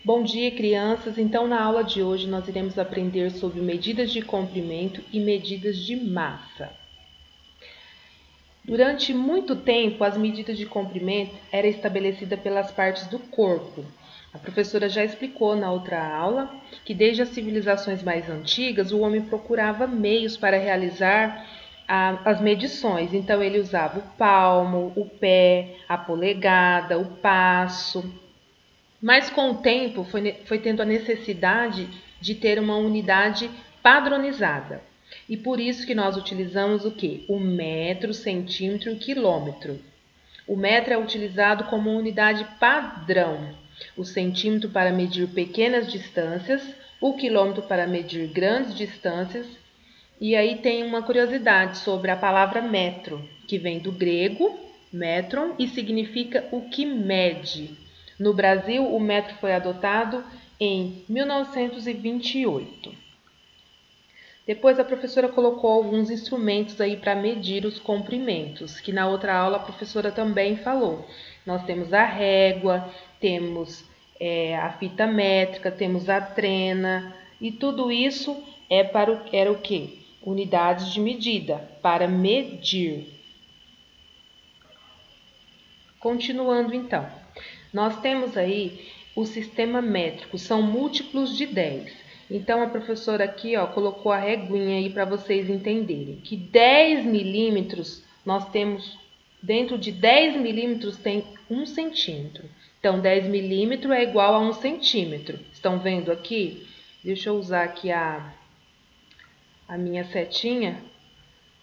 Bom dia, crianças! Então, na aula de hoje, nós iremos aprender sobre medidas de comprimento e medidas de massa. Durante muito tempo, as medidas de comprimento eram estabelecidas pelas partes do corpo. A professora já explicou na outra aula que desde as civilizações mais antigas, o homem procurava meios para realizar as medições. Então, ele usava o palmo, o pé, a polegada, o passo. Mas com o tempo foi tendo a necessidade de ter uma unidade padronizada. E por isso que nós utilizamos o quê? O metro, centímetro e o quilômetro. O metro é utilizado como unidade padrão, o centímetro para medir pequenas distâncias, o quilômetro para medir grandes distâncias. E aí tem uma curiosidade sobre a palavra metro, que vem do grego metron e significa o que mede. No Brasil, o metro foi adotado em 1928. Depois a professora colocou alguns instrumentos aí para medir os comprimentos, que na outra aula a professora também falou. Nós temos a régua, temos a fita métrica, temos a trena, e tudo isso era o quê? Unidades de medida, para medir. Continuando então. Nós temos aí o sistema métrico, são múltiplos de 10. Então, a professora aqui colocou a reguinha aí para vocês entenderem que 10 milímetros, nós temos, dentro de 10 milímetros tem 1 centímetro. Então, 10 milímetros é igual a 1 centímetro. Estão vendo aqui? Deixa eu usar aqui a minha setinha.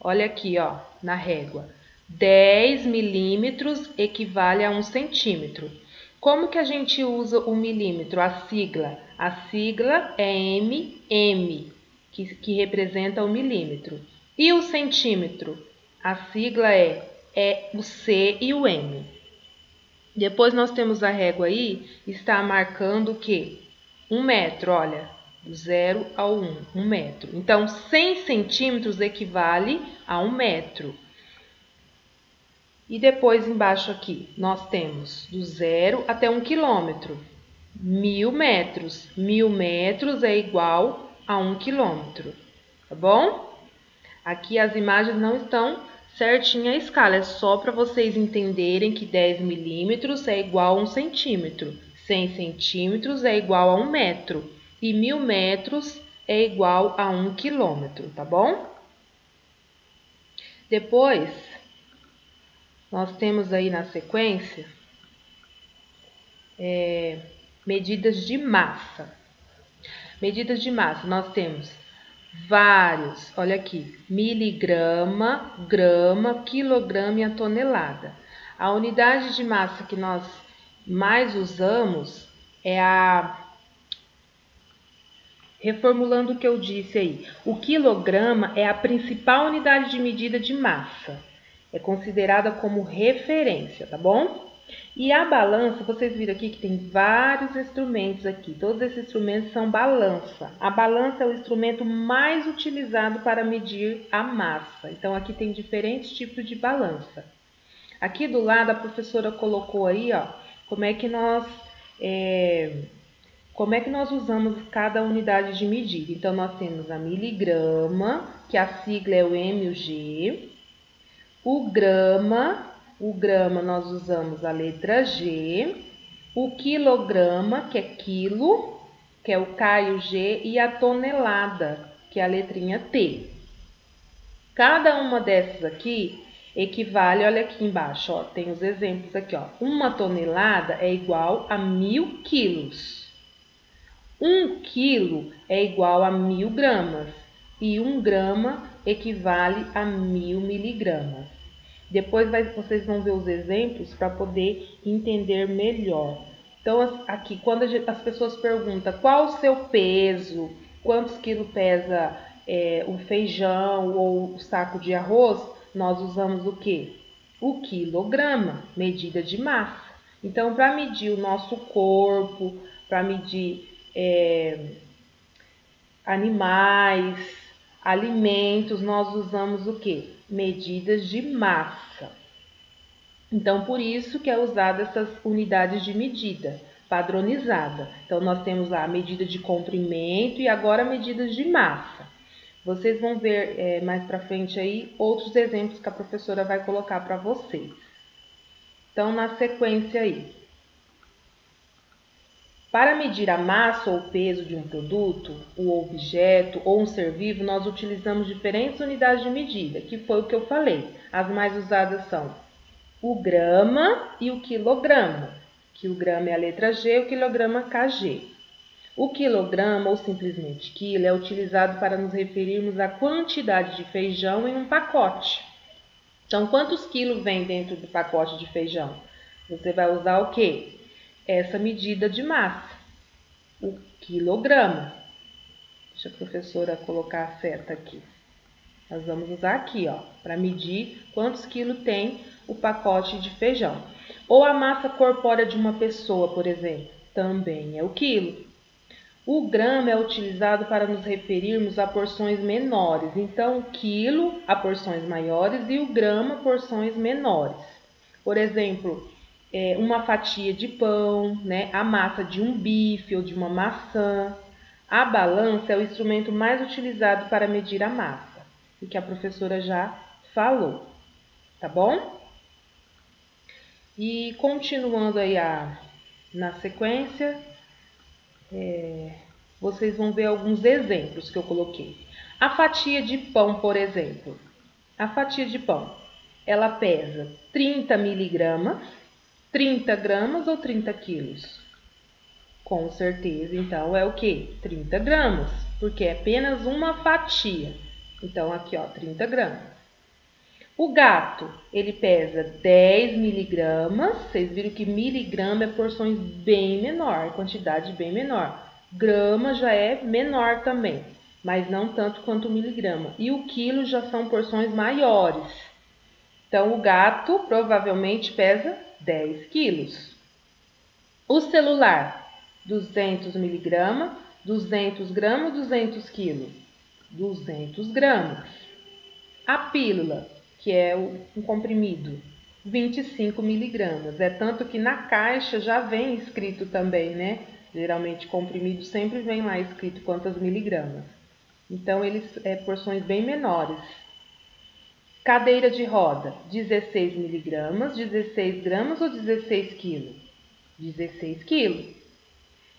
Olha aqui, na régua. 10 milímetros equivale a 1 centímetro. Como que a gente usa o milímetro? A sigla. A sigla é mm, que representa o milímetro. E o centímetro? A sigla é o C e o M. Depois nós temos a régua aí, está marcando o quê? 1 metro, olha, do 0 ao 1 metro. Então, 100 centímetros equivale a 1 metro. E depois embaixo aqui, nós temos do 0 até 1 quilômetro, 1000 metros. 1000 metros é igual a 1 quilômetro, tá bom? Aqui as imagens não estão certinha a escala, é só para vocês entenderem que 10 milímetros é igual a 1 centímetro, 100 centímetros é igual a 1 metro e 1000 metros é igual a 1 quilômetro, tá bom? Depois, nós temos aí na sequência medidas de massa. Medidas de massa, nós temos vários, olha aqui, miligrama, grama, quilograma e a tonelada. A unidade de massa que nós mais usamos é reformulando o que eu disse aí, o quilograma é a principal unidade de medida de massa. É considerada como referência, tá bom? E a balança, vocês viram aqui que tem vários instrumentos aqui. Todos esses instrumentos são balança. A balança é o instrumento mais utilizado para medir a massa. Então, aqui tem diferentes tipos de balança. Aqui do lado, a professora colocou aí, como é que nós usamos cada unidade de medida. Então, nós temos a miligrama, que a sigla é o M e o G. O grama nós usamos a letra G. O quilograma, que é quilo, que é o K e o G. E a tonelada, que é a letrinha T. Cada uma dessas aqui equivale, olha aqui embaixo, tem os exemplos aqui, Uma tonelada é igual a 1000 quilos. 1 quilo é igual a 1000 gramas e 1 grama equivale a 1000 miligramas. Depois vocês vão ver os exemplos para poder entender melhor. Então, aqui, quando as pessoas perguntam qual o seu peso, quantos quilos pesa o feijão ou o saco de arroz, nós usamos o quê? O quilograma, medida de massa. Então, para medir o nosso corpo, para medir animais, alimentos, nós usamos o quê? Medidas de massa. Então, por isso que é usada essas unidades de medida. padronizada. Então, nós temos lá a medida de comprimento e agora a medida de massa. Vocês vão ver mais para frente aí outros exemplos que a professora vai colocar para vocês. Então, na sequência aí. Para medir a massa ou o peso de um produto, o objeto ou um ser vivo, nós utilizamos diferentes unidades de medida, que foi o que eu falei. As mais usadas são o grama e o quilograma, que o grama é a letra G, o quilograma kg. O quilograma, ou simplesmente quilo, é utilizado para nos referirmos à quantidade de feijão em um pacote. Então, quantos quilos vem dentro do pacote de feijão? Você vai usar o quê? Essa medida de massa, o quilograma. Deixa a professora colocar a seta aqui. Nós vamos usar aqui, ó, para medir quantos quilos tem o pacote de feijão. Ou a massa corpórea de uma pessoa, por exemplo, também é o quilo. O grama é utilizado para nos referirmos a porções menores. Então, o quilo a porções maiores e o grama a porções menores. Por exemplo, uma fatia de pão, né? A massa de um bife ou de uma maçã. A balança é o instrumento mais utilizado para medir a massa, o que a professora já falou, tá bom? E continuando aí na sequência, vocês vão ver alguns exemplos que eu coloquei. A fatia de pão, por exemplo. A fatia de pão, ela pesa 30 miligramas, 30 gramas ou 30 quilos? Com certeza, então, é o quê? 30 gramas, porque é apenas uma fatia. Então, aqui, ó, 30 gramas. O gato, ele pesa 10 miligramas. Vocês viram que miligrama é porções bem menor, quantidade bem menor. Grama já é menor também, mas não tanto quanto o miligrama. E o quilo já são porções maiores. Então, o gato provavelmente pesa 10 quilos. O celular, 200 miligramas, 200 gramas, 200 quilos. 200 gramas. A pílula, que é um comprimido, 25 miligramas. É tanto que na caixa já vem escrito também, né? Geralmente comprimido sempre vem lá escrito quantas miligramas. Então, eles porções bem menores. Cadeira de roda, 16 miligramas, 16 gramas ou 16 quilos? 16 quilos.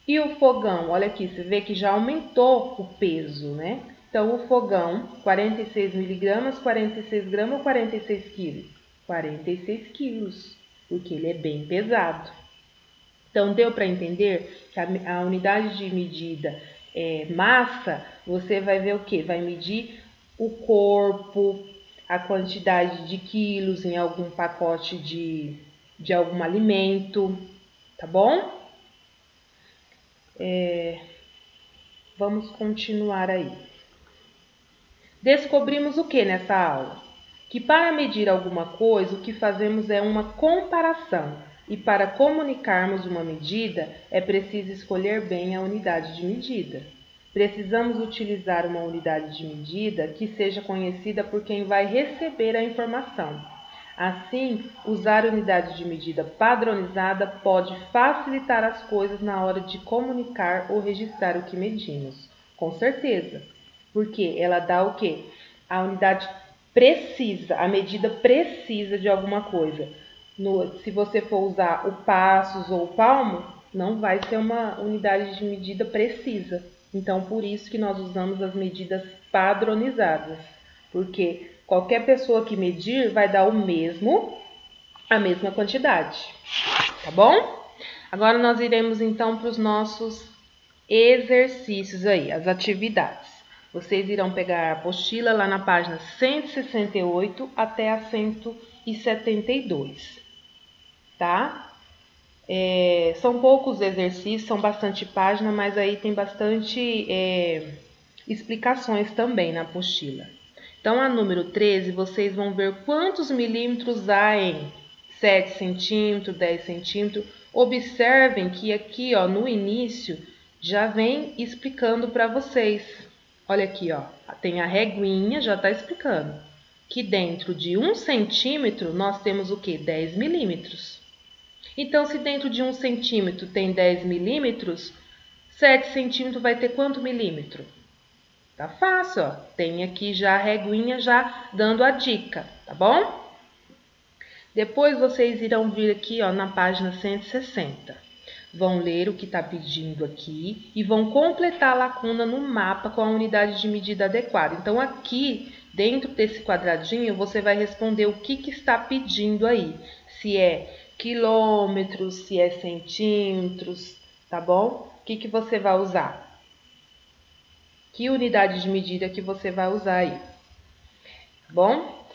E o fogão, olha aqui, você vê que já aumentou o peso, né? Então, o fogão, 46 miligramas, 46 gramas ou 46 quilos? 46 quilos, porque ele é bem pesado. Então, deu para entender que a unidade de medida massa, você vai ver o quê? Vai medir o corpo, a quantidade de quilos em algum pacote de algum alimento, tá bom? Vamos continuar aí. Descobrimos o que nessa aula? Que para medir alguma coisa, o que fazemos é uma comparação. E para comunicarmos uma medida, é preciso escolher bem a unidade de medida. Precisamos utilizar uma unidade de medida que seja conhecida por quem vai receber a informação. Assim, usar unidade de medida padronizada pode facilitar as coisas na hora de comunicar ou registrar o que medimos. Com certeza, porque ela dá o quê? A unidade precisa, a medida precisa de alguma coisa. Se você for usar o passos ou o palmo, não vai ser uma unidade de medida precisa. Então, por isso que nós usamos as medidas padronizadas, porque qualquer pessoa que medir vai dar a mesma quantidade, tá bom? Agora nós iremos então para os nossos exercícios aí, as atividades. Vocês irão pegar a apostila lá na página 168 até a 172, tá? São poucos exercícios, são bastante páginas, mas aí tem bastante explicações também na apostila. Então, a número 13, vocês vão ver quantos milímetros há em 7 centímetros, 10 centímetros. Observem que aqui, ó, no início, já vem explicando para vocês. Olha aqui, ó, tem a reguinha, já está explicando. Que dentro de 1 centímetro, nós temos o quê? 10 milímetros. Então, se dentro de 1 centímetro tem 10 milímetros, 7 centímetros vai ter quanto milímetro? Tá fácil, ó. Tem aqui já a reguinha já dando a dica, tá bom? Depois vocês irão vir aqui, ó, na página 160. Vão ler o que está pedindo aqui e vão completar a lacuna no mapa com a unidade de medida adequada. Então, aqui, dentro desse quadradinho, você vai responder o que está pedindo aí. Se é quilômetros, se é centímetros, tá bom? O que você vai usar? Que unidade de medida que você vai usar aí? Tá bom?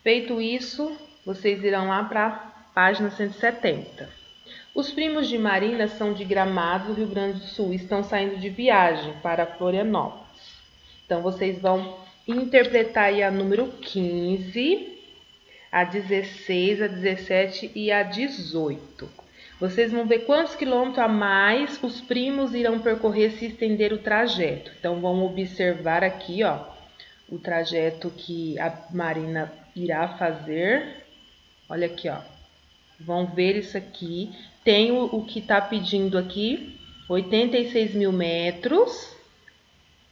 Feito isso, vocês irão lá para a página 170. Os primos de Marina são de Gramado, Rio Grande do Sul, estão saindo de viagem para Florianópolis. Então, vocês vão interpretar aí a número 15, a 16, a 17 e a 18. Vocês vão ver quantos quilômetros a mais os primos irão percorrer se estender o trajeto. Então, vão observar aqui, ó, o trajeto que a Marina irá fazer. Olha aqui, ó. Vão ver isso aqui. Tem o que está pedindo aqui, 86 mil metros.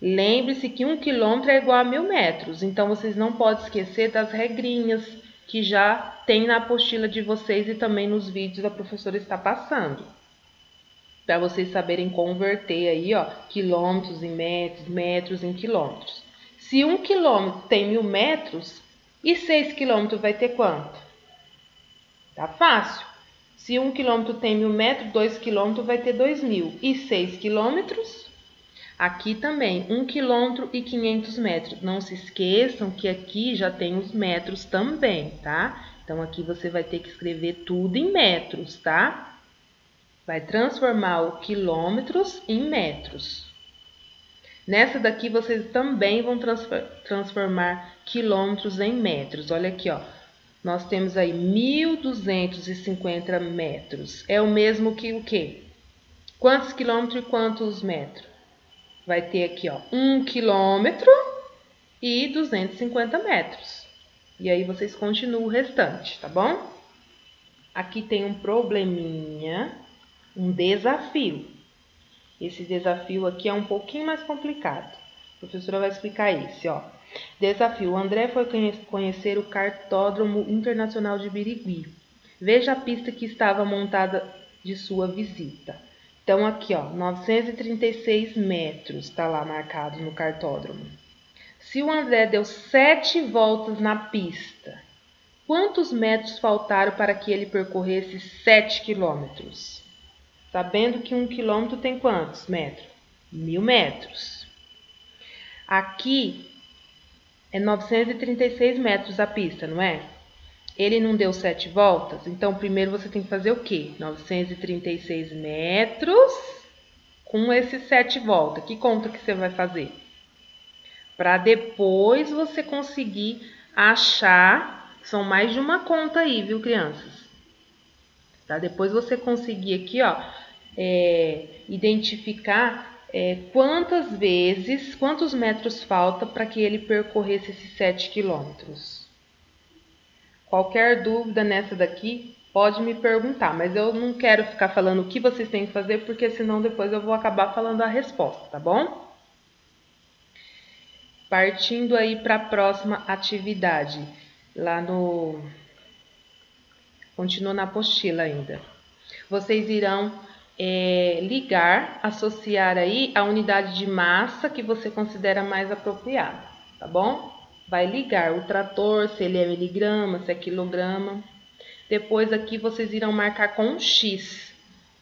Lembre-se que 1 quilômetro é igual a 1000 metros. Então, vocês não podem esquecer das regrinhas que já tem na apostila de vocês e também nos vídeos a professora está passando. Para vocês saberem converter aí, ó, quilômetros em metros, metros em quilômetros. Se 1 quilômetro tem 1000 metros, e 6 quilômetros vai ter quanto? Tá fácil. Se 1 quilômetro tem 1000 metros, 2 quilômetros vai ter 2000. E 6 quilômetros? Aqui também, 1 quilômetro e 500 metros. Não se esqueçam que aqui já tem os metros também, tá? Então, aqui você vai ter que escrever tudo em metros, tá? Vai transformar o quilômetros em metros. Nessa daqui, vocês também vão transformar quilômetros em metros. Olha aqui, ó. Nós temos aí 1.250 metros. É o mesmo que o quê? Quantos quilômetros e quantos metros? Vai ter aqui, ó, 1 quilômetro e 250 metros. E aí, vocês continuam o restante, tá bom? Aqui tem um probleminha, um desafio. Esse desafio aqui é um pouquinho mais complicado. A professora vai explicar esse, ó. Desafio. O André foi conhecer o Cartódromo Internacional de Birigui. Veja a pista que estava montada de sua visita. Então, aqui, ó, 936 metros está lá marcado no cartódromo. Se o André deu 7 voltas na pista, quantos metros faltaram para que ele percorresse 7 quilômetros? Sabendo que 1 quilômetro tem quantos metros? 1000 metros. Aqui é 936 metros a pista, não é? Ele não deu 7 voltas, então primeiro você tem que fazer o quê? 936 metros com esses 7 voltas. Que conta que você vai fazer? Para depois você conseguir achar, são mais de uma conta aí, viu, crianças? Para depois você conseguir aqui, ó, identificar quantos metros falta para que ele percorresse esses 7 quilômetros. Qualquer dúvida nessa daqui, pode me perguntar, mas eu não quero ficar falando o que vocês têm que fazer, porque senão depois eu vou acabar falando a resposta, tá bom? Partindo aí para a próxima atividade, continua na apostila ainda. Vocês irão ligar, associar aí a unidade de massa que você considera mais apropriada, tá bom? Vai ligar o trator, se ele é miligrama, se é quilograma. Depois aqui vocês irão marcar com um X.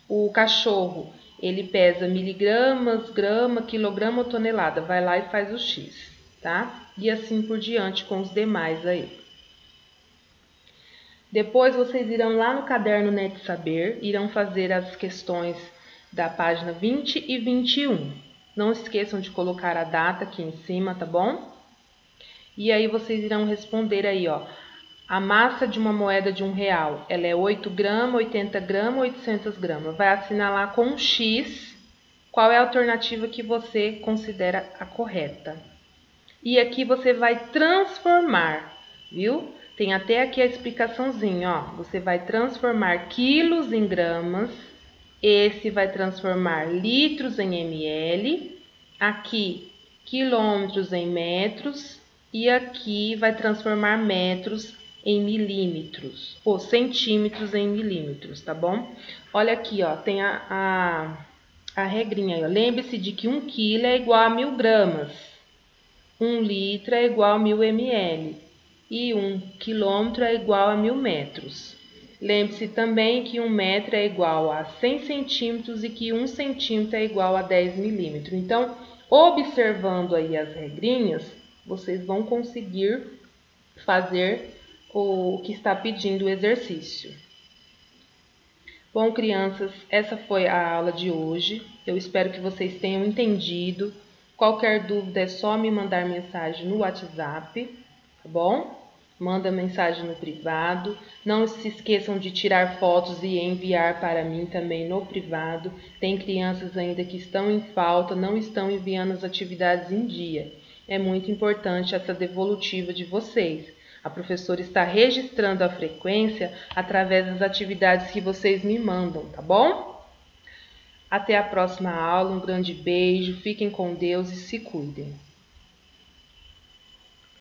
O cachorro, ele pesa miligramas, grama, quilograma ou tonelada. Vai lá e faz o X, tá? E assim por diante com os demais aí. Depois vocês irão lá no caderno Net Saber, irão fazer as questões da página 20 e 21. Não esqueçam de colocar a data aqui em cima, tá bom? E aí vocês irão responder aí, ó. A massa de uma moeda de R$1, ela é 8 gramas, 80 gramas, 800 gramas. Vai assinalar com um X qual é a alternativa que você considera a correta. E aqui você vai transformar, viu? Tem até aqui a explicaçãozinha, ó. Você vai transformar quilos em gramas, esse vai transformar litros em ml, aqui quilômetros em metros e aqui vai transformar metros em milímetros, ou centímetros em milímetros, tá bom? Olha aqui, ó, tem a regrinha aí, ó. Lembre-se de que 1 quilo é igual a 1000 gramas, 1 litro é igual a 1000 ml e 1 quilômetro é igual a 1000 metros. Lembre-se também que 1 metro é igual a 100 centímetros e que 1 centímetro é igual a 10 milímetros. Então, observando aí as regrinhas, vocês vão conseguir fazer o que está pedindo o exercício. Bom, crianças, essa foi a aula de hoje. Eu espero que vocês tenham entendido. Qualquer dúvida é só me mandar mensagem no WhatsApp, tá bom? Manda mensagem no privado. Não se esqueçam de tirar fotos e enviar para mim também no privado. Tem crianças ainda que estão em falta, não estão enviando as atividades em dia. É muito importante essa devolutiva de vocês. A professora está registrando a frequência através das atividades que vocês me mandam, tá bom? Até a próxima aula, um grande beijo, fiquem com Deus e se cuidem.